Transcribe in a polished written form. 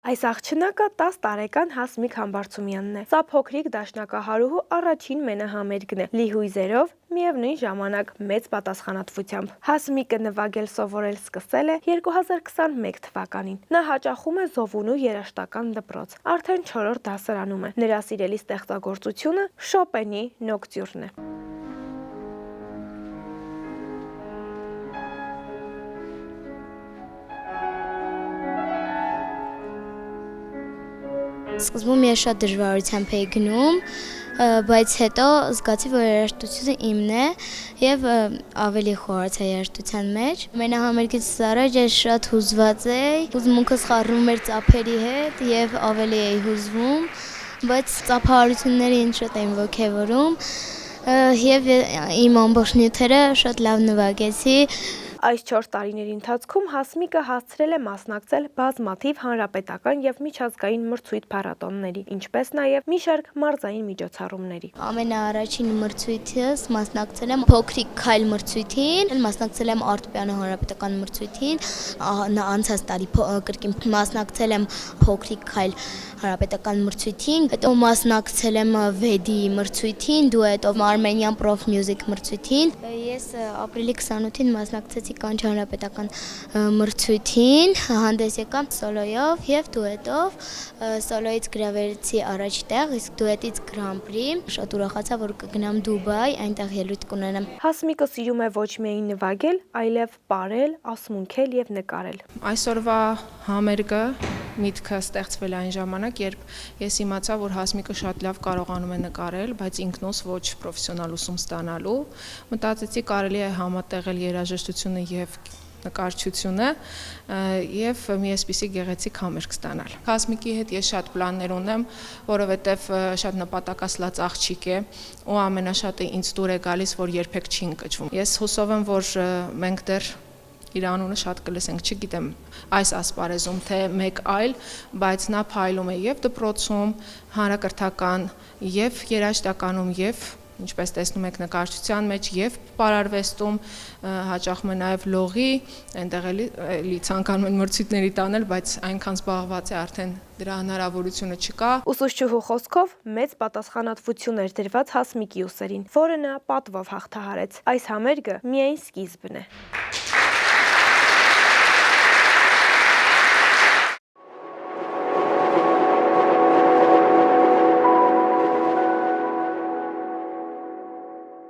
Այս աղջնակը 10 տարեկան Հասմիկ Համբարձումյանն է։ Սա փոքրիկ դաշնակահարուհու առաջին մենահամերգն է, լիհույզերով, միևնույն ժամանակ մեծ պատասխանատվությամբ։ Հասմիկը նվագել սովորել սկսել է 2021 թվականին։ Նա հաճախում է Զովունու երաժշտական դպրոց, արդեն 4-րդ դասարանում է։ Նրա սիրելի ստեղծագործությունը Շոպենի նոկտյուրն է։ Սկզբում ես շատ դժվարությամբ էի գնում, բայց հետո զգացի, որ երաժշտությունը իմն է եւ ավելի խորացա երաժշտության մեջ։ Մենահամերգից առաջ ես շատ հուզված էի, հուզմունքս խառնում էր ծափերի հետ եւ ավելի էի հուզվում, բայց ծափահարությունները ինձ շատ էին ոգևորում եւ իմ ամբողջ նյութերը շատ լավ նվագեցի։ Այս 4 տարիների ընթացքում Հասմիկը հասցրել է մասնակցել բազմաթիվ հանրապետական եւ միջազգային մրցույթ փառատոների, ինչպես նաեւ մի շարք մարզային միջոցառումների։ Ամենաառաջին մրցույթս մասնակցել եմ Փոքրիկ Քայլ մրցույթին, մասնակցել եմ Արտպյանը հանրապետական մրցույթին, անցած տարի կրկին մասնակցել եմ Փոքրիկ Քայլ հանրապետական մրցույթին, հետո մասնակցել եմ Վեդի մրցույթին, դուետով Armenian Prof Music մրցույթին։ Ես ապրիլի 28-ին մասնակցեցի Կանչ հանրապետական մրցույթին, հանդես եկա սոլոյով եւ դուետով, սոլոյից գրավեցի առաջ տեղ, իսկ դուետից Grand Prix։ Շատ ուրախացա, որ կգնամ Դուբայ, այնտեղ ելույթ կունենամ։ Հասմիկը սիրում է ոչ միայն նվագել, այլև պարել, ասմունքել եւ նկարել։ Այսօրվա համերգը միտքը ստեղծվել այն ժամանակ, երբ ես իմացա, որ Հասմիկը շատ լավ կարողանում է նկարել, բայց ինքնուս ոչ պրոֆեսիոնալ ուսում ստանալու։ Մտածեցի կարելի է համատեղել երաժշտությունը եւ նկարչությունը եւ մի այսպիսի գեղեցիկ համերգ ստանալ։ Հասմիկի հետ ես շատ պլաններ ունեմ, որովհետեւ շատ նպատակասլաց աղջիկ է ու ամենաշատը ինձ դուր է գալիս, որ երբեք չի ընկճվում։ Ես հուսով եմ, որ մենք դեռ իր անունը շատ կլսենք, չգիտեմ այս ասպարեզում թե մեկ այլ, բայց նա փայլում է եւ դպրոցում, հանրակրթական եւ երաժշտականում եւ ինչպես տեսնում եք նկարչության մեջ եւ պարարվեստում հաճախում է նաեւ լողի, այնտեղ էլի ցանկանում են մրցույթների տանել, բայց այնքան զբաղված է արդեն դրա հնարավորությունը չկա։ Ուսուցչուհու խոսքով մեծ պատասխանատվություն էր դրված Հասմիկի ուսերին, որը նա պատվով հաղթահարեց։ Այս համերգը միայն սկիզբն է։